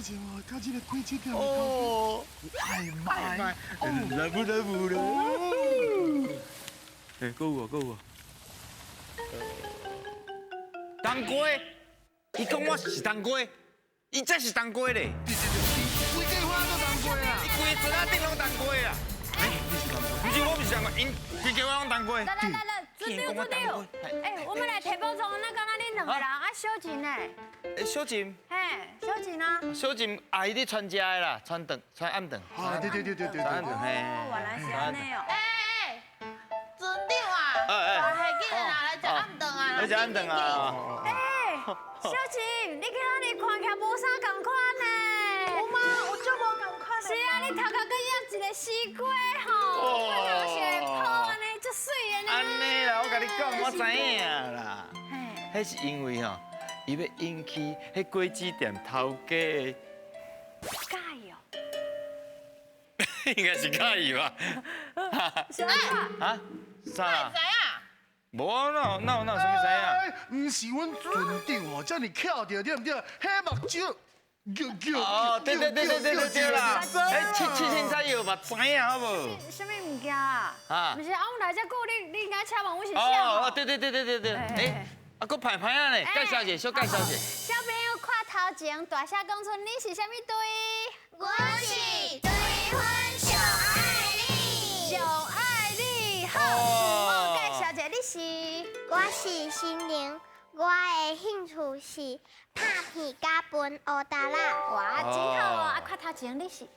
这哦，到这个开车店哦，哎妈呀！来不来不了？哎，够我够我。当归，伊讲我是当归，伊才是当归咧。对，规家花都当过啊！伊规个村仔顶拢当归啊！不是我不是当归，因规家我拢当归。来，准备。哎，我们来提包装，那刚刚恁两个人啊，小钱呢？哎，小金，嘿，小钱呢？小金阿姨咧穿食的啦，穿暗顿。啊，对，穿暗顿，嘿。原来是安尼哦。哎，尊长啊，大下囡仔来食暗顿啊，来食暗顿啊！哎，小钱，你今仔日看起来无啥共款呢？有吗？有足无共款是啊，你头壳跟养一个西瓜吼，我头是泡安尼，足水的呢。安尼啦，我甲你讲，我知影啦。嘿，迄是因为吼，伊要引起迄果子店头家的，介意哦。应该是介意吧？是安怎？啊？啥啦知？影？无啊，哪有什么知影？哎，不是阮村长哦，这么巧着对不对？迄目睭。哦，对啦！哎，七星彩药嘛，知影好无？什么物件啊？啊不是啊，我来这久，你应该请问我是啥？哦，对，哎，啊，搁排排啊呢，介绍者，小介绍者。小朋友看头前，大声讲出你是啥物队？我是对分上爱你，上爱你。好，我介绍者你是。我是心灵，我的兴趣是拍片甲分乌达啦。哇，真好哦！啊，看头前你是。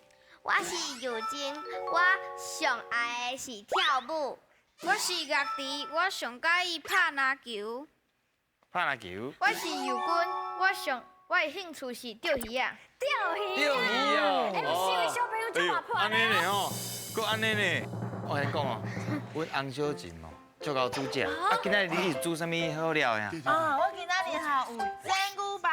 我是尤晶，我上爱的是跳舞。我是乐迪，我上喜意拍篮球。拍篮球。我是尤军，我的兴趣是钓鱼啊。钓鱼。钓鱼哦。哎，四位小朋友真活泼安尼呢吼，搁安尼呢。我来讲哦，阮洪小姐哦，足够煮食。啊，今仔日你是煮啥物好料呀？啊，我今仔日哈有煎牛排、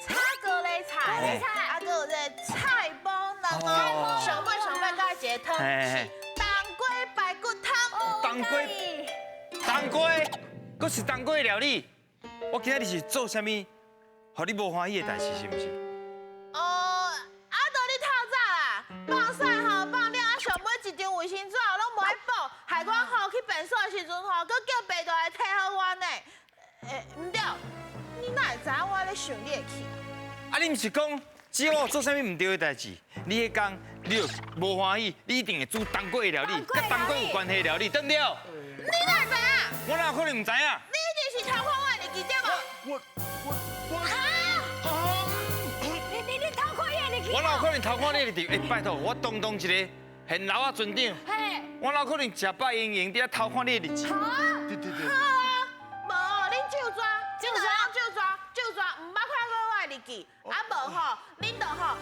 炒咖喱菜，啊，还有这菜包蛋啊，上尾加一个汤是当归排骨汤。当归，搁是当归料理。我今仔日是做啥物，互你无欢喜的代志，是不是？到你透早啦，放屎吼放了，啊上尾一张卫生纸拢无爱补，害我吼去便所的时阵吼，搁叫爸大来替好我呢。唔对，你哪会知影我咧想你的气？啊，你毋是讲只要我做啥物唔对的代志，你迄工你就无欢喜，你一定会煮当归的料理，跟当归有关系的料理，对不对？你哪会知影？我哪有可能唔知影？你一定是偷看我的日记对无？你偷看伊的我哪有可能偷看你的地？哎，拜托，我当一个现老啊村长，嘿，我哪有可能食饱盈盈伫遐偷看你的日子？好啊。对，好啊，无恁就抓，就抓，唔捌看过我的日记，啊无吼，恁就吼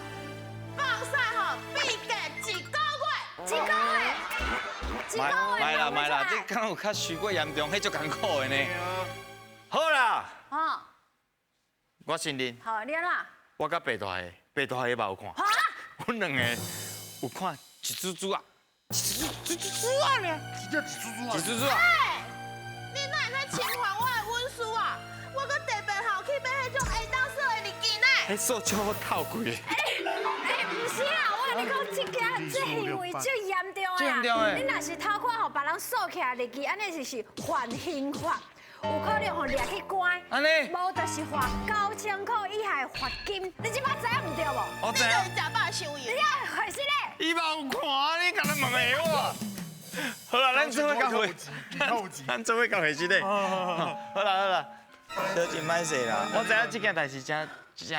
放屎吼，必隔1个月。卖啦，这敢有较虚过严重，迄足艰苦的呢。好啦，好，我承认，好，你安怎？我甲白大个嘛有看，阮两个有看一组组啊，一组啊呢，一组组啊。你哪会使侵犯我的文书啊？我搁特别吼去买迄种会当扫的日记呢。迄数超透贵的。哎，不是啊，我跟你讲，这行为最严重啊！最严重的你若是偷看互别人锁起来日记，安尼就是犯刑法，有可能互抓去关。安尼？无就是罚9000块以下罚金。你即摆知影唔对无？我知你就是假扮收你银。要回事咧？伊嘛有看，你敢若问下我？好啦，咱做伙到回，咱做伙到回去咧。好啦，小姐歹势啦，我知影这件代志真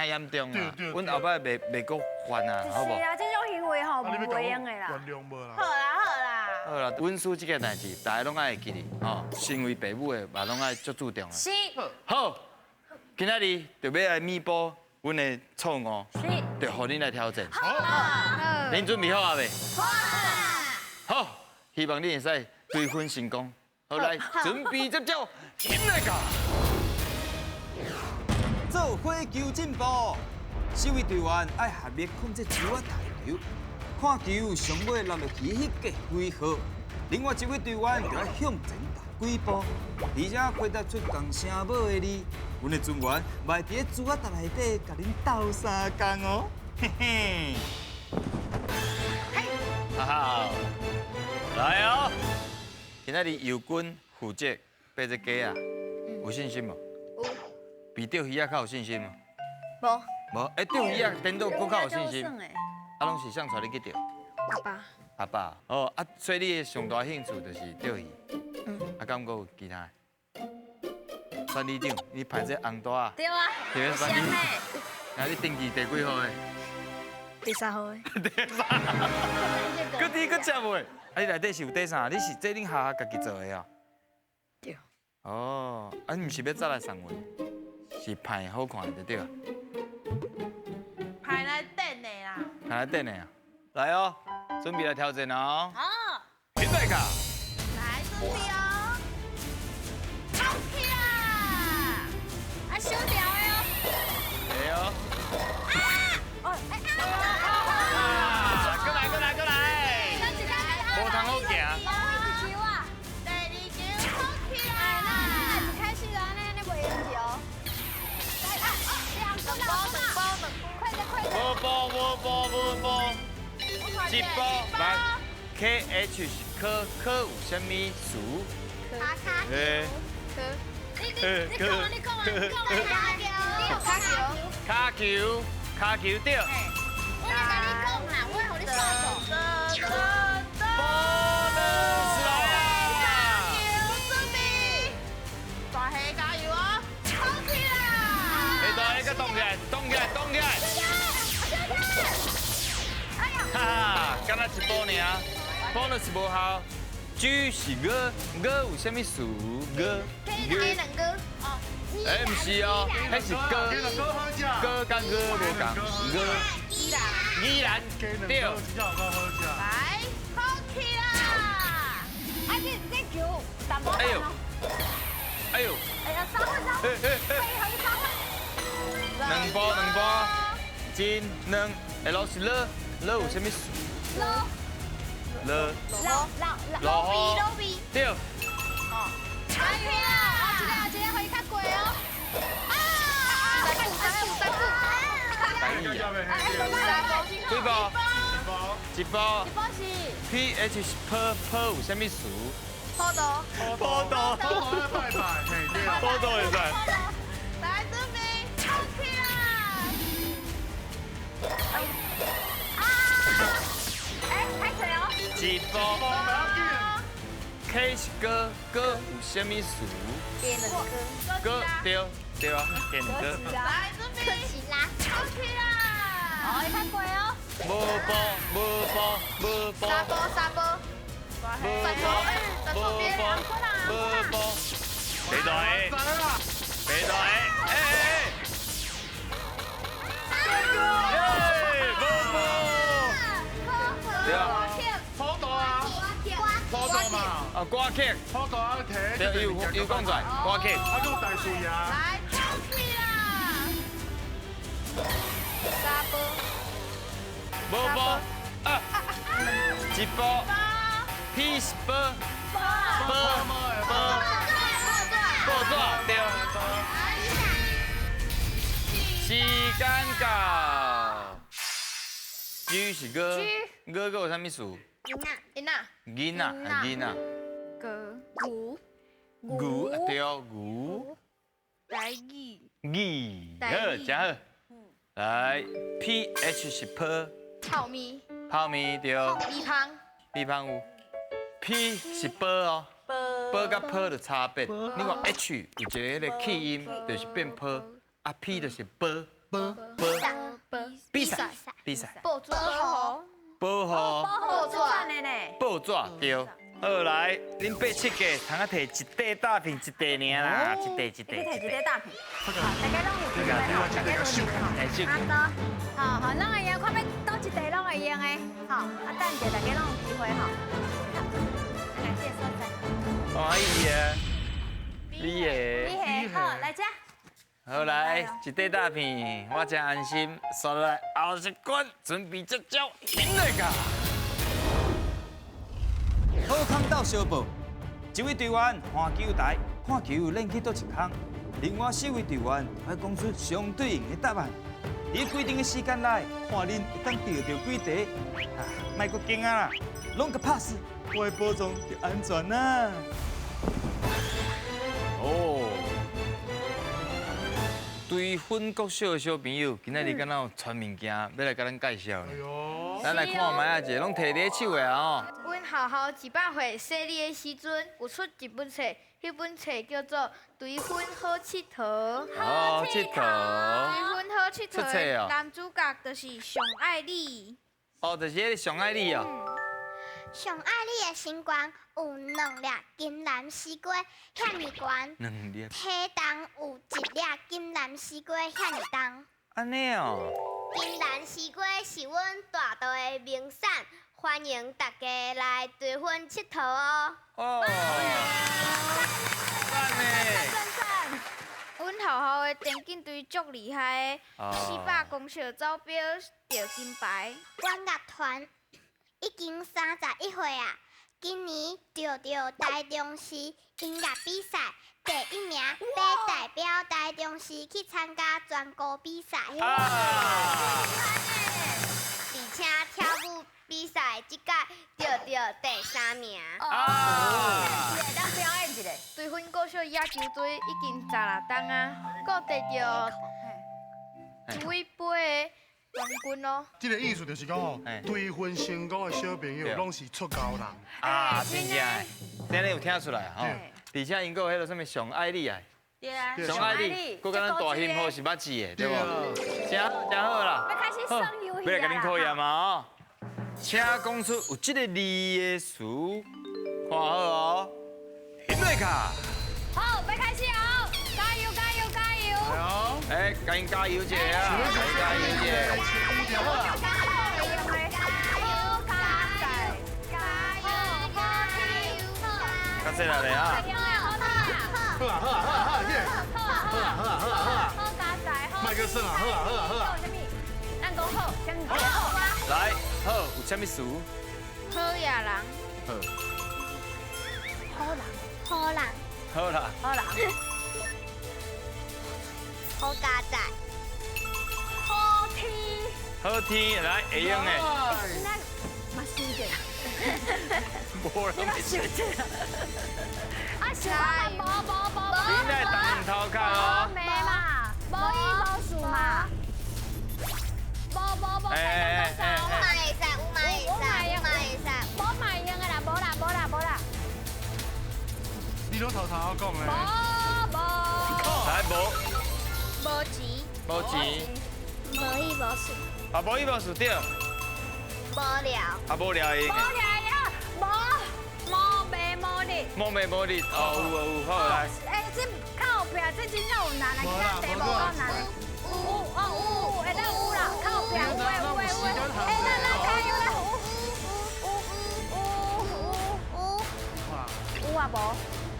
严重啦，阮后摆袂搁犯啊，好无？是啊，这种行为吼，你袂用的啦。原谅无啦。好啦，好啦，阮叔这件代志，大家拢爱会记哩，吼，身为爸母的嘛拢爱足注重啊。是好，今仔日就要来弥补阮的错误，是，就互恁来挑战。好，恁准备好啊未？好啊。好，希望你会使对分成功。好来，准备接招，进来个！做火球进步，四位队员爱合力控制球啊大球，看球上尾落落去迄个回合，另外一位队员就要向前踏几步，而且配搭出共声母的字。阮的船员卖伫咧珠仔塔内底，甲恁斗相共哦，嘿嘿。好，来哦！今仔日友军负责爬这鸡啊，有信心无？有。比钓鱼啊较有信心无？无。无，钓鱼啊，颠倒更较有信心。啊，拢是谁带你去钓？爸爸。阿爸。哦，啊，所以你的上大兴趣就是钓鱼。啊，敢有其他？选里长，你排这红带啊？对啊。特别选里长。啊，你登记第几号的？第3号的。第三。搁第搁食袂？啊，你内底是有底啥？你是这恁下家己做的啊？对。哦，啊，你毋是要再来送阮？是拍好看的对啊。排来等的啦。排来等的啊！来哦，准备来挑战哦。好，准备卡。来准备哦。好起啦！啊，小条的哦。来哦。哦，过来过来过来！无通好行。第二球好起啦！开始了，那不会赢球。2包，快点快点。无波无波无波，一波来。KH 是科有啥物词？卡诶。你讲啊！卡球，卡球对。我来跟你讲啦，我会让你刷错。bonus 来啊！准备，大虾加油哦！好起啦！你大一个动起来，动起来，动起来！哈哈，敢若一波尔 ，bonus 无效。G 是鹅，鹅有啥物词？鹅。两个。哦，哎，唔是哦，迄是歌，哥好食。歌甲歌无共，歌。依然对。比较好食。来，好起啦！哎，这球，淡薄。哎呦，哎呦，哎呀，稍微，可以稍微。两波，真两，下落是了有啥物词？了，老比。对。加油啦！这个可以较贵哦。几波？一波。是。 PH 是 per 有啥物词？坡道。坡道。拜拜，嘿对啊。坡道会使。来准备，好起啦！哎，开水哦。一波。K 是歌有啥物词？电能歌。歌对啊，电歌。来准备，好起啦！哦，会较贵哦。无波。沙波。无波。肥大 A， 肥大 A， 哎！对啊。好大啊！好大嘛！啊，歌曲。好大啊！摕。对，有讲出来，歌曲。啊，有大水啊！来，好起啦！沙波。无波。啊。一波。P 是波。报纸对。时间到。G 是歌，歌有啥物词？囡仔。囡仔。牛。牛对哦，牛。台语。语，好，真好。来 ，PH 是泡泡面。泡面对。米芳有。P 是波哦，波甲泡的差别。你看 H 有一个气音，就是变波，啊 P 就是波。比赛。报纸。报号。报纸对。好来，恁8、7个，通啊摕一袋大片，一袋尔啦，一袋。摕一袋大片。好，大家拢会记得，大家都哎，手好，拢会用，看要倒一袋拢会用的。好，等者大家拢有机会吼。感谢所在。可以啊，你的。好，来吃。好来，一袋大片，我真安心。刷来后一关，准备接招，顶来个。好康到小报，一位队员看球台，看球练去倒一空，另外4位队员要讲出相对应的答案。伫规定的时间内，看恁会当钓到几题。啊，莫阁惊啊啦，拢个 pass， 我的保障就安全啦。哦，对粉国小的小朋友，今仔日敢若有传物件，要来甲咱介绍呢。咱来看卖啊，一个拢摕伫手的哦。阮校校100岁生日的时阵，有出一本册，迄本册叫做《对粉好佚佗》。好佚佗。对粉好佚佗出册哦的男主角就是上爱你。哦，就是迄个上爱你哦。上爱你的星光有2粒金蓝丝瓜，遐尼悬。 2粒。体重有1粒金蓝丝瓜，遐尼重。安尼哦。金蓝丝瓜是阮大道的名产，欢迎大家来对阮佚佗哦。哦。赞呢。阮校校的电竞队足厉害的，400公尺走标得金牌。阮乐团已经31岁啊，今年着台中市音乐比赛第1名，要代表台中市去参加全国比赛。而且跳舞比赛即届得第3名。会当表演一个。对阮国小野球队已经16档啊，阁得着一位杯的冠军哦。这个意思就是讲吼嘿，对分成功的小朋友拢是出高人。啊，真正的，今日有听出来吼嘿，而且因个有迄个什么上爱你啊，对啊，上爱你，佮咱大幸福是捌字的，对无？真好啦。要开始好，算游戏要来甲恁考验啦。嘛哦，请讲出有这个字的词，看好哦。准备卡，好，要开始哦，加油加油加油！哎，赶紧加油一下啊！赶紧加油一下。较细来咧啊！好啊好啊好啊好啊，耶！好啊好啊好啊好啊，麦克算啊好啊好啊好啊。咱讲好，先讲好啊。来，好，有啥物词？好野人，好，好人，好啦，好啦，好家仔，好天，好天，来会用的。咱嘛输者，无人会输者。啊，是无。你在当头壳哦。没嘛，无意无数嘛。无，哎哎有嘛会使，有嘛会使，有嘛会使。无嘛用的啦，无啦。你拢头头讲的。来无，无钱，无钱，无意无数，啊无伊无输对，无聊，啊无聊赢的，无袂无力，哦有好来，哎，这靠壁，这真正有难啊！其他题无够难。有，会当有啦，靠壁有。哎，咱加油啦！有啊无？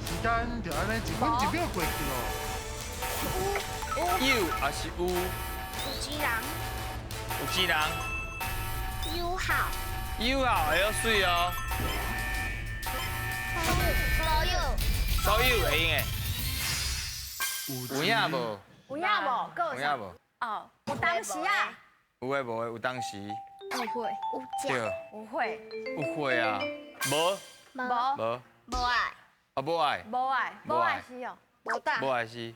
时间就安尼1分1秒过去咯。有还是有？有钱人，有钱人，友好，友好会晓水哦，所有，所有会用的。有影无？有影无？够有影无？哦，有当时啊，有诶无诶？有当时，有会，有对，奖，有会，有会啊，无无无无爱，啊无爱，无爱是哦，无大无，爱是，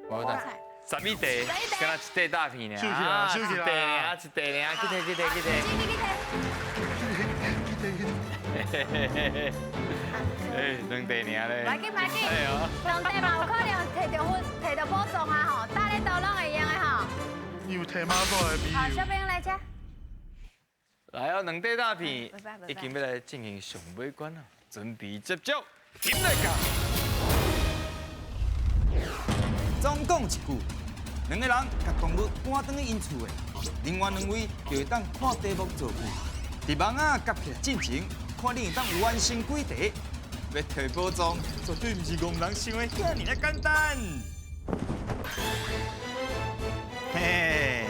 无得。十米地，敢若一块大片尔，收起来收起来一块尔，一块尔，去摕去摕去摕。嘿嘿嘿嘿，哎，两块尔咧。快紧，哎呦，两地嘛有可能摕到保障啊吼，大家都拢会用的吼。你有提马座的味好，道。小朋友来吃。来哦，两块大片已经要来进行上尾关了，准备接触，进来讲。总讲一句，2个人甲动物赶转去因厝的，另外2位就会当看题目做句，伫网啊夹起来进前，看你会当完成几题。要摕宝藏，绝对毋是戆人想的遐尔简单。嘿，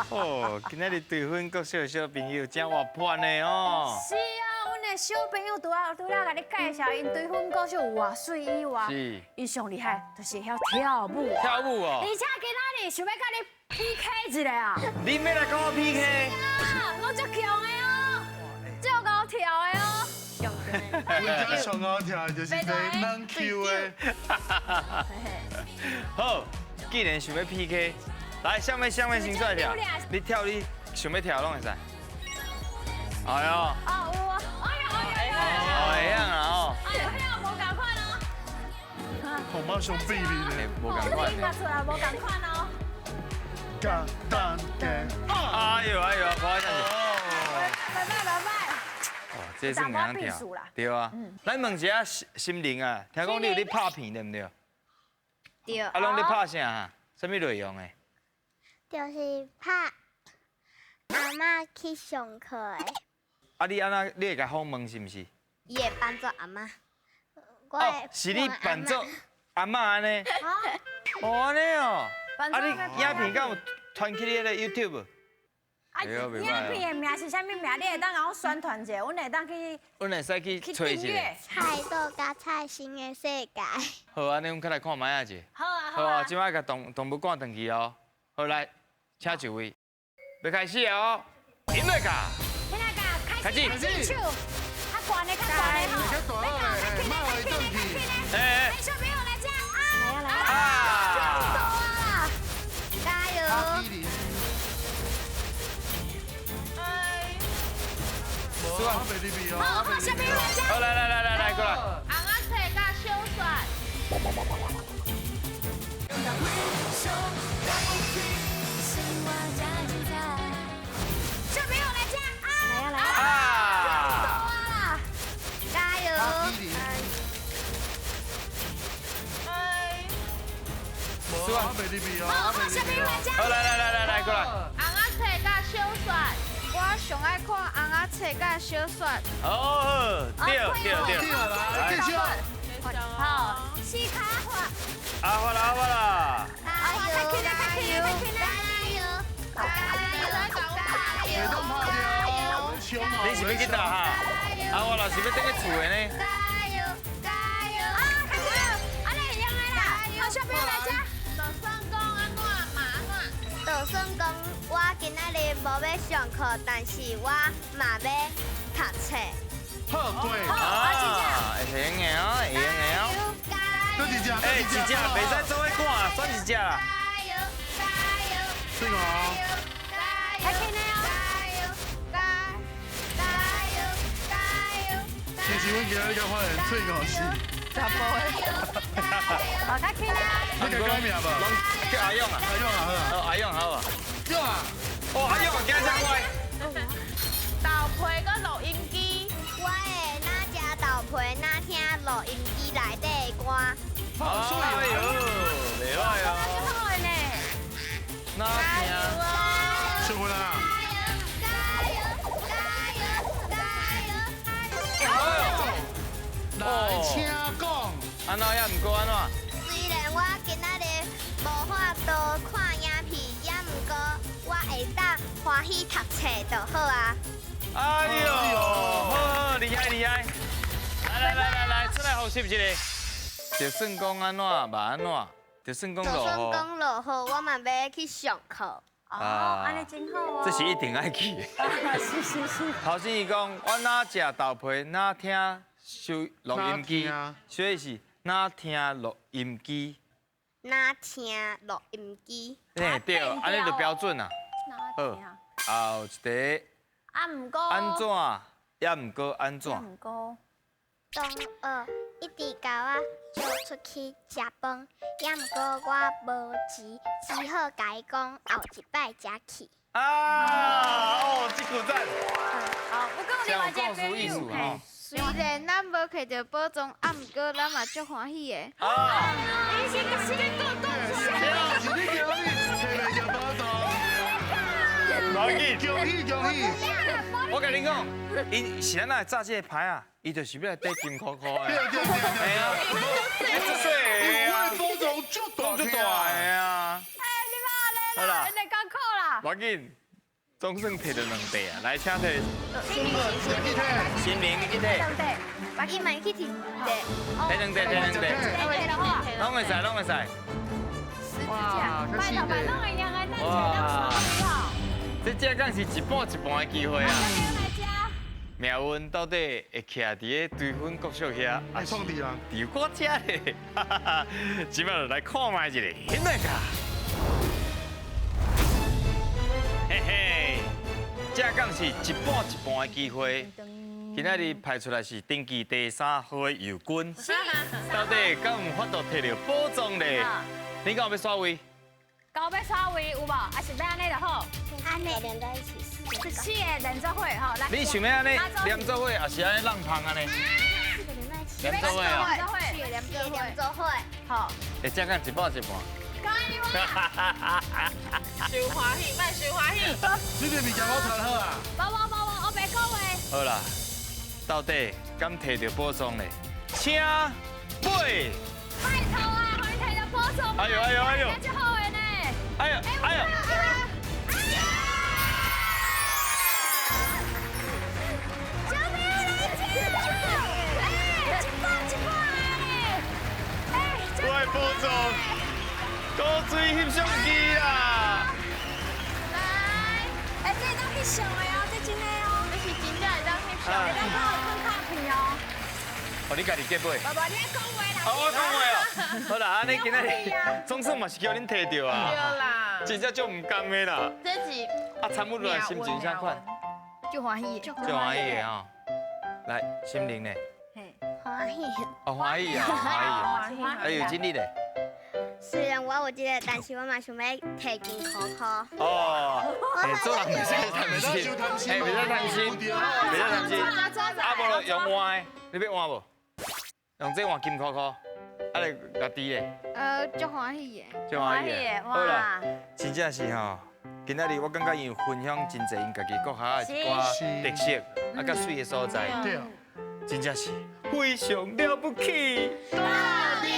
哦，今仔日对阮国小小朋友真活泼呢哦。是啊，阮的小朋友拄仔甲你介绍，因对粉果秀有偌水以外，是伊上厉害就是会晓跳舞。跳舞哦而。且今仔日想要甲你 PK 一个啊！你要来跟我 PK？啊，我足强的哦，足高跳的哦。我家上高跳的就是这能 Q 的。好，既然想要 PK，来，什么先出来跳？你跳你想要跳拢会使。哎呦，哦，有啊，哎呀，哦，会样啊哦。哎呀，遐无共款哦。恐怕上比你呢。无共款的。拍出来无共款哦。简单嘅。哎呦哎呦，夸张是。拜拜。哦，这算能跳。对啊。咱问一下心灵啊，听讲你有咧拍片对唔对？对。啊，拢咧拍啥哈？什么内容的？就是拍阿嬷去上课的，啊，你安那你会甲访问是毋是？伊会扮作阿嬷。我哦会，是你扮作阿嬷安尼？啊，哦安尼哦。啊，你扮作咩影片敢有传去你迄个 YouTube？啊，哎呦影片的名是啥物名？你会当甲我宣传者，阮会当去阮会使去找一下。订阅。菜豆甲菜心的世界。好，安尼阮再来看卖啊者。好啊，好啊，即摆甲动物赶转去哦。好来，请一位，要开始哦。音乐卡，现在甲开始，开始手，较悬的，较悬的吼。较大个，莫会转去。哎小朋友来讲啊！啊！加油！阿基林。无啊，袂入去哦。好，小朋友来讲。好，来，过来。红仔菜甲小蒜。小朋友来讲啊！啊！加油！阿基林。无啊，袂入去哦。好，小朋友来讲。好，来，过来。红仔菜甲小蒜。我上爱看红仔菜甲小蒜。哦，对。来，继续。好，西卡花。好啦。加油！加油！袂当拍掉，冲哦。你是要去倒哈？啊，我若是要等去厝的呢。啊，开始了，安尼会用的啦。好，小朋友来讲。就算讲安怎嘛安怎。就算讲我今仔日无要上课，但是我嘛要读册。好对。啊，会用的哦，会用的哦。多一只，哎，一只袂使做伙赶，选一只啦。对哦。开始了其实阮今日甲发现最五是，好，开始了。你甲改名无？拢叫阿勇啊。阿勇啊，好啊。哦，阿勇好啊。勇啊。哦，阿勇啊，今日真乖。豆皮跟录音机。我会哪食豆皮，哪听录音机内底的歌。好水哎呦，哦。袂歹哦。好的呢。那听。辛苦啦。来，请讲。安怎也毋过安怎？虽然我今仔日无法度看影片，也毋过我会当欢喜读册就好啊。哎呦，好，厉害。来，出来复习一个。就算讲安怎嘛安怎，就算讲就算落雨，讲落雨，我嘛要去上课。哦，安尼真好哦。这是一定爱去的。是。头先伊讲，我哪食豆皮，哪听收录音机哪听，所以是哪听录音机。哪听录音机？嘿，对，安尼就标准啊。好，后一个啊，毋过。安怎也毋过安怎？毋过。中二一直甲我叫出去食饭，也毋过我无钱，只好甲伊讲后一摆才去。啊，哦，这句赞。好，我讲另外一个讲述艺术哈。虽然咱无摕到宝藏，啊，毋过咱嘛足欢喜的。啊。你先个时间给我动出来。是你叫你摕来就报道。无要紧，恭喜！我甲你讲，伊是咱来炸这个牌啊，伊就是要来得金箍箍的。对，嘿啊，你出水我的波动足大，足大的啊。哎，你妈嘞？好啦你辛苦啦。无要紧，总算摕到2块啊！来，请摕新明，新明你去摕，两块，把伊买去摕，对，摕2块，摕2块，摕就好。拢会使，拢会使。哇，可惜拜托，拜的。托，一样的，咱钱咱收好。这只敢是一半的机会啊！来吃。命运到底会徛伫个对分国小遐，还创敌人，伫我遮咧？哈哈哈！即摆就来看卖一个，现在个。嘿嘿，这敢是一半的机会。今仔日派出来是登记第3号的友军，到底敢有法度摕到宝藏咧？你敢有要刷位？高要刷位有无？还是要安尼就好？安内连在一起14个连做伙吼，来。你想要安尼连做伙，还是安尼浪胖安尼？连做伙哦。连做伙，连做伙，好。会这敢一半一半？伤欢喜，卖伤欢喜。这个物件我传好啊。无，我袂讲话。好啦，到底敢摕到宝藏咧？请买！拜托啊，可以摕到宝藏。哎呦哎呦哎呦！这好的呢。哎呦哎呦！小朋友来接！我的宝藏，高水翕相机啦！来，这当翕相的哦，这真的哦。这是真正会当翕相这当看卡片哦。哦，你家己结尾。爸爸，你爱讲话啦。好，我讲话哦。好啦，安尼今日总算嘛是叫恁摕到对啊，啦，真正足唔甘的啦。这是啊，参与落来心情啥款？就欢喜，就足欢喜的吼。来，心灵呢？欢喜。哦，欢喜啊，欢喜。还有经历咧。虽然我有这个，但是我嘛想要摕金箍箍。哦，做人袂使贪心，袂使贪心，袂使贪心。啊，无就用换的，你要换无？用这换金箍箍，啊，来家己咧。就欢喜的。就欢喜的。好啦，真正是吼，今仔日我感觉伊有分享真侪因家己国下的一寡特色，啊，甲水的所在，对啊。真正是非常了不起。到底